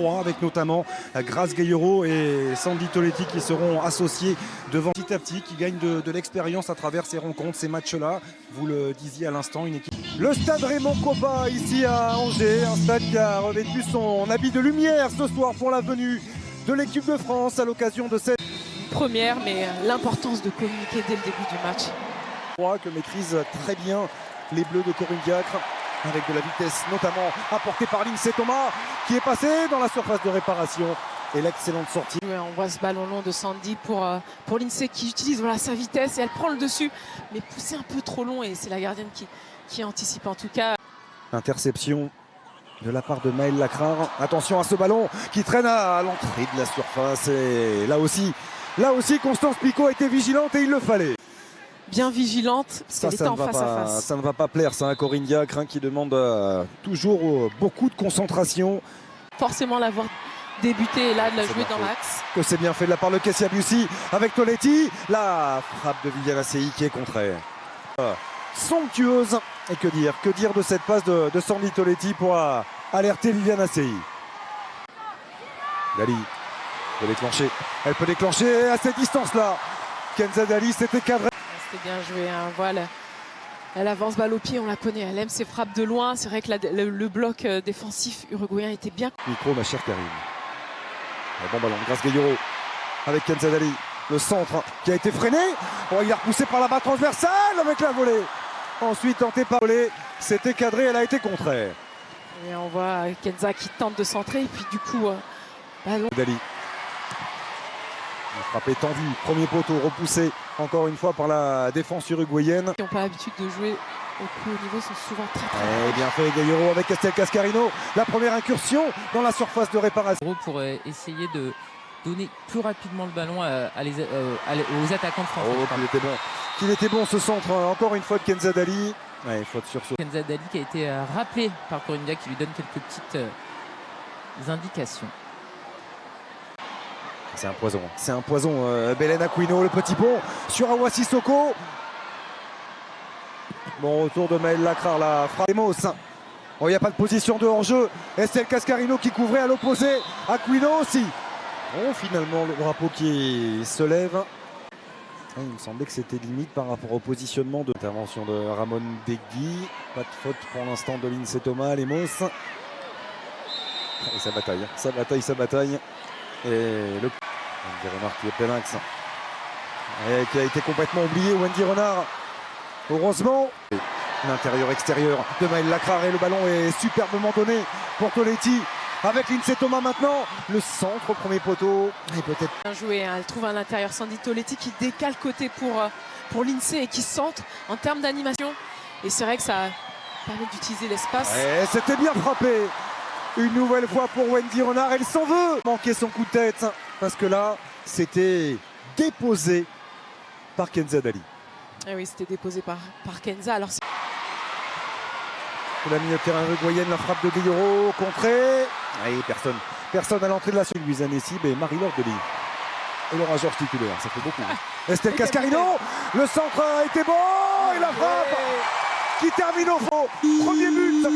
3 avec notamment Grace Gayero et Sandy Toletti qui seront associés devant petit à petit, qui gagnent de l'expérience à travers ces rencontres, ces matchs-là. Vous le disiez à l'instant, une équipe. Le stade Raymond Kopa ici à Angers, un stade qui a revêtu son habit de lumière ce soir pour la venue de l'équipe de France à l'occasion de cette première, mais l'importance de communiquer dès le début du match. Que maîtrise très bien les Bleus de Corinne Diacre, avec de la vitesse notamment apportée par Lindsay Thomas qui est passé dans la surface de réparation et l'excellente sortie. On voit ce ballon long de Sandy pour Lindsay qui utilise sa vitesse et elle prend le dessus, mais poussé un peu trop long, et c'est la gardienne qui anticipe en tout cas. Interception de la part de Maëlle Lacrar. Attention à ce ballon qui traîne à l'entrée de la surface, et là aussi Constance Picot a été vigilante et il le fallait. Bien vigilante, parce qu'elle était en face à face. Ça ne va pas plaire ça à Corinne Diacre, qui demande toujours beaucoup de concentration. Forcément l'avoir débuté et là de la jouer dans l'axe. Que c'est bien fait de la part de Kessia Bussi avec Toletti. La frappe de Viviane Assey qui est contrée. Somptueuse. Et que dire de cette passe de Sandy Toletti pour alerter Viviane Assey. Dali peut déclencher. Elle peut déclencher à cette distance-là. Kenza Dali, c'était cadré. C'était bien joué, hein. Voilà. Elle avance balle au pied, on la connaît, elle aime ses frappes de loin. C'est vrai que le bloc défensif uruguayen était bien. Micro, ma chère Karine. Un bon ballon, Grace Gayero avec Kenza Dali. Le centre qui a été freiné. Oh, il a repoussé par la barre transversale avec la volée. Ensuite tenté par volée, c'était cadré, elle a été contrée. Et on voit Kenza qui tente de centrer et puis du coup, ballon. Dali. La frappe est tendue, premier poteau repoussé encore une fois par la défense uruguayenne. Qui n'ont pas l'habitude de jouer au plus haut niveau sont souvent très Et bien fait Gayero avec Castel Cascarino. La première incursion dans la surface de réparation. Pour essayer de donner plus rapidement le ballon aux attaquants de France. Oh, qu'il était bon ce centre, encore une fois de Kenza Dali. Ouais, faute sur ce. Kenza Dali qui a été rappelé par Corinne Diacre, qui lui donne quelques petites indications. C'est un poison. Belen Aquino, le petit pont sur Awa Sissoko. Bon retour de Maëlle Lacrar, la frappe Emos. Bon, il n'y a pas de position de hors-jeu. Estelle Cascarino qui couvrait à l'opposé. Aquino aussi. Bon, finalement le drapeau qui se lève. Il me semblait que c'était limite par rapport au positionnement de l'intervention de Ramon Degui. Pas de faute pour l'instant de Lindsay Thomas, Lemos. Et ça bataille. Et le Wendy Renard qui est plein axe et qui a été complètement oublié. Wendy Renard, heureusement. L'intérieur-extérieur de Maëlle Lacrar et le ballon est superbement donné pour Toletti avec Lindsay Thomas maintenant. Le centre, premier poteau. Et peut-être bien joué, hein. Elle trouve à l'intérieur Sandy Toletti qui décale côté pour Lindsay et qui centre en termes d'animation. Et c'est vrai que ça permet d'utiliser l'espace. Et c'était bien frappé. Une nouvelle fois pour Wendy Renard, elle s'en veut. Manquer son coup de tête parce que là, c'était déposé par Kenza Dali. Et oui, c'était déposé par Kenza. Alors la milieu de terrain uruguayenne, la frappe de Gayero, contrée. Et personne à l'entrée de la suite. Luisa Nessib et Marie-Laure Delis. Et Laura Georges titulaire, ça fait beaucoup. Estelle Cascarino, le centre a été bon et la frappe qui termine au fond. Premier but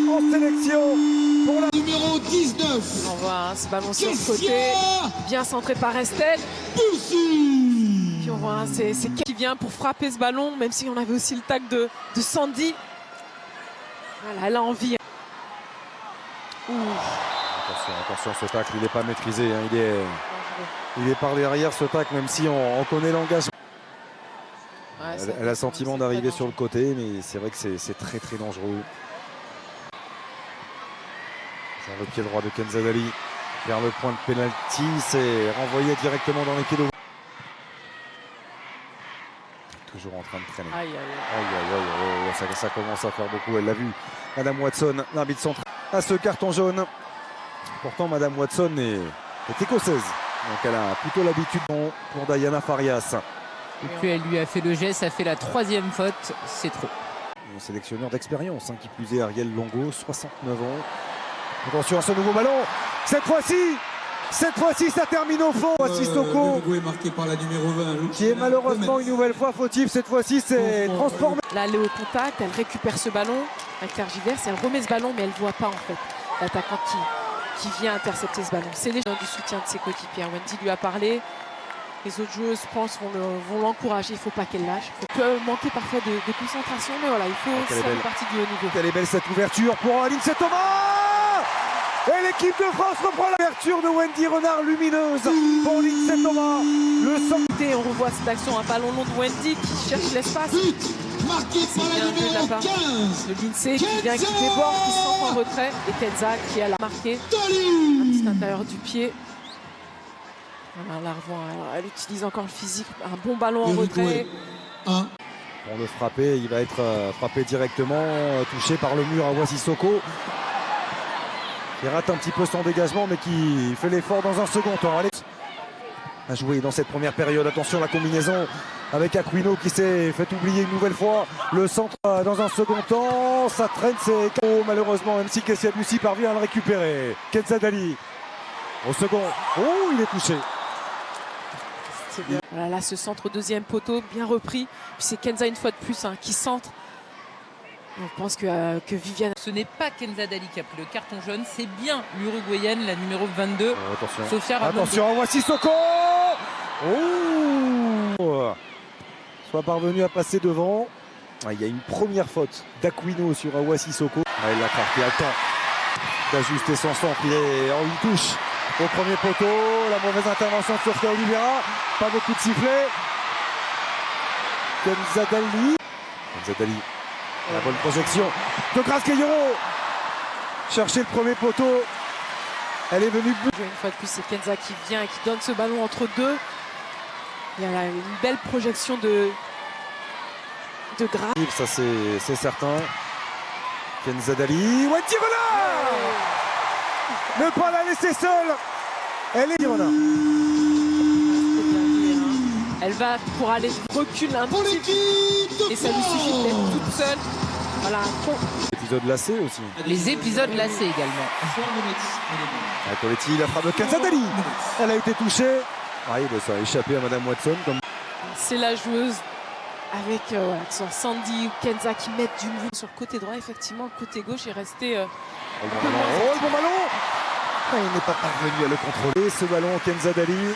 en sélection pour la numéro 19. On voit ce ballon sur le côté, bien centré par Estelle. Puis on voit c'est qui vient pour frapper ce ballon, même si on avait aussi le tac de Sandy. Voilà, elle a envie. Attention, ce tacle, il n'est pas maîtrisé. Hein. Il est par derrière ce tacle, même si on connaît l'engagement. Ouais, elle a le sentiment d'arriver sur le côté, mais c'est vrai que c'est très très dangereux. Sur le pied droit de Kenza Dali vers le point de pénalty, c'est renvoyé directement dans les pieds de. Toujours en train de traîner. Ça commence à faire beaucoup, elle l'a vu. Madame Watson, l'arbitre central à ce carton jaune. Pourtant Madame Watson est écossaise, donc elle a plutôt l'habitude pour Diana Farias. Et puis elle lui a fait le geste, ça fait la 3e faute, c'est trop. Un sélectionneur d'expérience, qui plus est Ariel Longo, 69 ans. Attention à ce nouveau ballon, cette fois-ci ça termine au fond. Sissoko qui est malheureusement une nouvelle fois fautif. Cette fois-ci c'est transformé. Là elle est au contact, elle récupère ce ballon avec tergiverse, elle remet ce ballon mais elle ne voit pas en fait l'attaquant qui vient intercepter ce ballon. C'est les gens du soutien de ses coéquipiers. Wendy lui a parlé. Les autres joueuses, je pense, vont l'encourager. Il ne faut pas qu'elle lâche. Il peut manquer parfois de concentration, mais voilà, il faut ça fait partie du haut niveau. Elle est belle cette ouverture pour Lindsay Thomas. Et l'équipe de France reprend l'ouverture de Wendy Renard, lumineuse pour Lindsay Thomas. Le centre. On revoit cette action, un ballon long de Wendy qui cherche l'espace. Marqué par la numéro 15. De Lindsay qui vient, qui déborde, qui centre en retrait. Et Kenza qui a marqué un petit intérieur du pied. Voilà, la revoit. Elle utilise encore le physique. Un bon ballon en retrait. Pour le frapper, il va être frappé directement, touché par le mur à Sissoko. Qui rate un petit peu son dégagement, mais qui fait l'effort dans un second temps. Alex a joué dans cette première période. Attention à la combinaison avec Aquino qui s'est fait oublier une nouvelle fois. Le centre dans un second temps. Ça traîne, c'est KO malheureusement, même si Kessia Bussi parvient à le récupérer. Kenza Dali au second. Oh, il est touché. Voilà, là, ce centre deuxième poteau, bien repris. Puis c'est Kenza une fois de plus qui centre. On pense que Viviane... Ce n'est pas Kenza Dali qui a pris le carton jaune, c'est bien l'Uruguayenne, la numéro 22. Attention, Sofia Ramondo. attention, voici Sissoko. Oh, soit parvenu à passer devant. Il y a une première faute d'Aquino sur Awa Sissoko. Elle l'a craqué, il a le temps d'ajuster son centre. Il est en une touche au premier poteau. La mauvaise intervention de Sofia Oliveira. Pas beaucoup de sifflets. Kenza Dali. La bonne projection de Grace Gueyero. Chercher le premier poteau. Elle est venue. Une fois de plus, c'est Kenza qui vient et qui donne ce ballon entre deux. Il y a là une belle projection de Grace. Ça, c'est certain. Kenza Dali. Wendy Renard. Ne pas la laisser seule. Elle est Renard. Elle va pour aller recule un petit peu. Et ça lui suffit d'être toute seule. Voilà. Épisode lacé aussi. Les épisodes lacés également. Coletti, la frappe de Kenza Dali. Elle a été touchée. Ça a échappé à Madame Watson. C'est la joueuse avec son Sandy ou Kenza qui mettent du mouvement sur le côté droit. Effectivement, le côté gauche est resté. Le bon ballon. Il n'est pas parvenu à le contrôler. Ce ballon, Kenza Dali.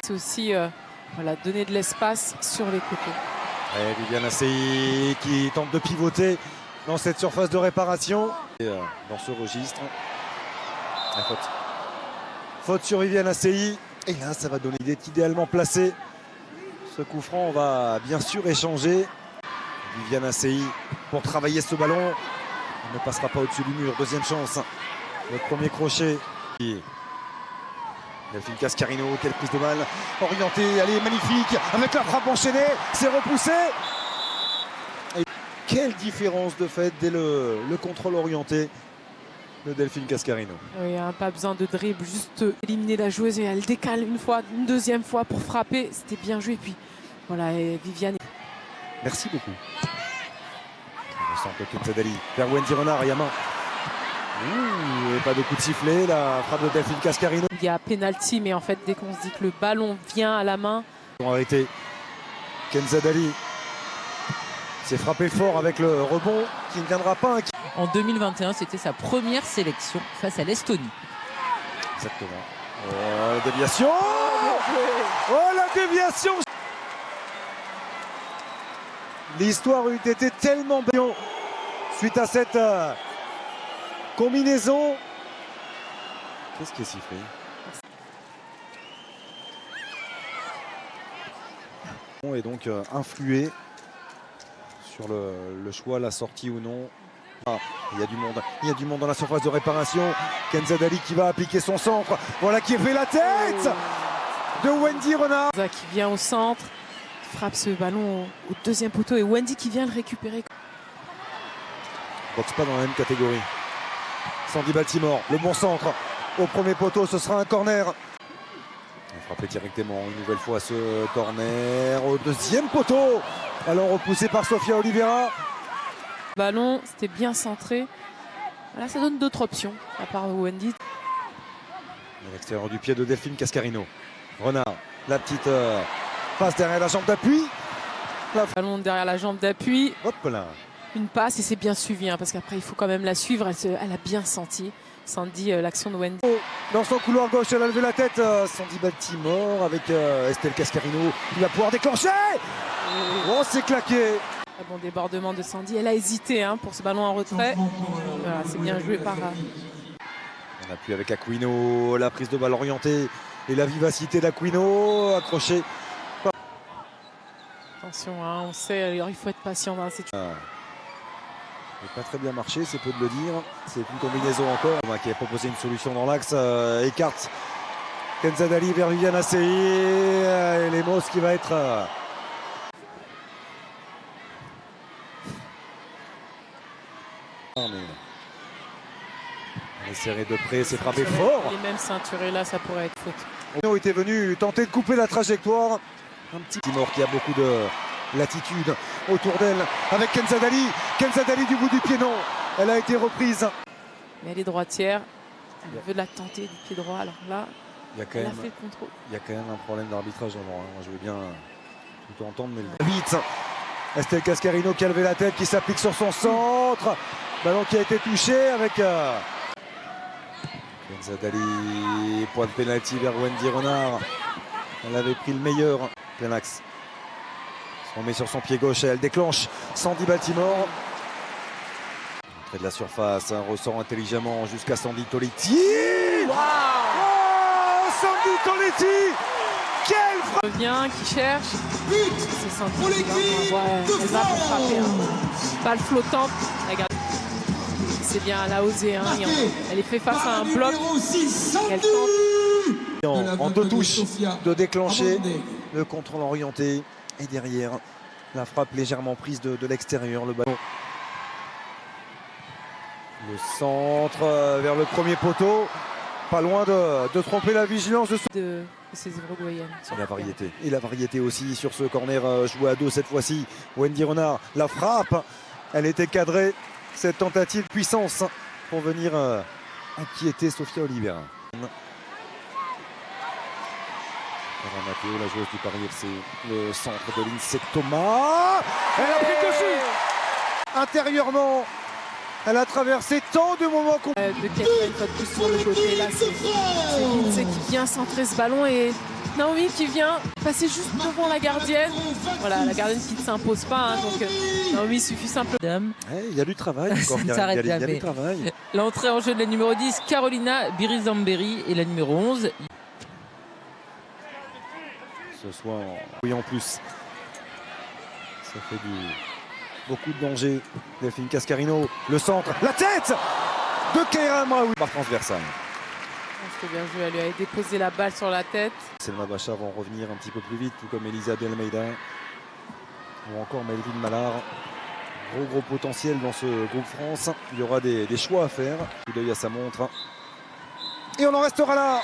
C'est aussi donner de l'espace sur les côtés. Et Viviane Assey qui tente de pivoter dans cette surface de réparation. Et, dans ce registre, la faute. Faute sur Viviane Assey. Et là, ça va donner. Il est idéalement placé. Ce coup franc, on va bien sûr échanger. Viviane Assey pour travailler ce ballon. Il ne passera pas au-dessus du mur. Deuxième chance. Le premier crochet. Delphine Cascarino, quelle prise de balle orientée, elle est magnifique avec la frappe enchaînée, c'est repoussé. Et quelle différence de fait dès le contrôle orienté de Delphine Cascarino. Oui, pas besoin de dribble, juste éliminer la joueuse et elle décale une deuxième fois pour frapper. C'était bien joué. Puis voilà, et Viviane. Merci beaucoup. On sent que Kenza Dali vers Wendy Renard, il y a main. Et pas de coup de sifflet, la frappe de Delphine Cascarino. Il y a penalty, mais en fait, dès qu'on se dit que le ballon vient à la main. On a arrêté. Kenza Dali s'est frappé fort avec le rebond qui ne viendra pas. En 2021, c'était sa première sélection face à l'Estonie. Exactement. Oh, la déviation. Oh, la déviation. L'histoire eût été tellement belle suite à cette combinaison. Qu'est-ce qui est sifflé? Et donc influé sur le choix, la sortie ou non. Il y a du monde dans la surface de réparation. Kenza Dali qui va appliquer son centre. Voilà qui fait la tête de Wendy Renard. Qui vient au centre, frappe ce ballon au deuxième poteau et Wendy qui vient le récupérer. Boxe pas dans la même catégorie. Sandy Baltimore, le bon centre au premier poteau, ce sera un corner. Frappé directement une nouvelle fois ce corner au deuxième poteau. Alors repoussé par Sofia Oliveira. Ballon, c'était bien centré. Là, ça donne d'autres options à part Wendy. À l'extérieur du pied de Delphine Cascarino. Renard, la petite passe derrière la jambe d'appui. Ballon derrière la jambe d'appui. Hop là. une passe et c'est bien suivi parce qu'après il faut quand même la suivre. Elle a bien senti Sandy l'action de Wendy. Dans son couloir gauche, elle a levé la tête. Sandy Baltimore avec Estelle Cascarino. Il va pouvoir déclencher. Oh, c'est claqué. Un bon débordement de Sandy. Elle a hésité pour ce ballon en retrait. Voilà, c'est bien joué par. On appuie avec Aquino. La prise de balle orientée et la vivacité d'Aquino. Accroché. Attention, on sait, alors il faut être patient dans la situation. Ça n'a pas très bien marché, c'est peu de le dire. C'est une combinaison encore. Qui a proposé une solution dans l'axe. Écarte Kenza Dali vers Viviane Assey. Et Lemos qui va être. Elle est serrée de près, c'est frappé fort. Les mêmes ceinturés là, ça pourrait être faute. On était venu tenter de couper la trajectoire. Un petit Timor qui a beaucoup de latitude autour d'elle avec Kenza Dali. Kenza Dali du bout du pied, non. Elle a été reprise. Mais elle est droitière. Elle veut la tenter du pied droit. Alors là, il y a quand elle même, a fait le contrôle. Il y a quand même un problème d'arbitrage avant. Moi, je veux bien tout entendre, mais vite. Estelle Cascarino qui a levé la tête, qui s'applique sur son centre. Ballon qui a été touché avec Kenza Dali. Point de pénalty vers Wendy Renard. Elle avait pris le meilleur. Plein axe. On met sur son pied gauche et elle déclenche. Sandy Baltimore. Entrée de la surface, ressort intelligemment jusqu'à Sandy Toletti. Wow. Oh, Sandy Toletti. Quelle frappe! Revient, qui cherche. C'est Sandy qui va pour frapper. Balle flottante. Regarde. C'est bien, elle a osé. Elle est fait face à un bloc. Elle tente. En deux touches de déclencher le contrôle orienté et derrière la frappe légèrement prise de l'extérieur, le ballon, le centre vers le premier poteau, pas loin de tromper la vigilance de ces Uruguayennes. Et la variété aussi sur ce corner joué à deux cette fois-ci. Wendy Renard, la frappe, elle était cadrée, cette tentative de puissance pour venir inquiéter Sofia Oliveira. Matteo, la joueuse du Paris FC, le centre de l'INSEC Thomas. Elle a pris dessus. Intérieurement, elle a traversé tant de moments de quelqu'un une fois de plus sur le côté. Là, c'est l'INSEC qui vient centrer ce ballon et Naomi qui vient passer juste devant la gardienne. Voilà, la gardienne qui ne s'impose pas. Donc Naomi, il suffit simplement. Il y a du travail encore. Il y a du travail. L'entrée en jeu de la numéro 10, Carolina Birizamberi, et la numéro 11. Ce soir, oui, en plus, ça fait beaucoup de danger. Delphine Cascarino, le centre, la tête de Keira Mraoui par transversale. C'était bien joué, elle lui a déposé la balle sur la tête. Selma Bachar va en revenir un petit peu plus vite, tout comme Elisa Delmeida ou encore Melvin Mallard. Gros potentiel dans ce groupe France. Il y aura des choix à faire. Coup d'œil à sa montre. Et on en restera là.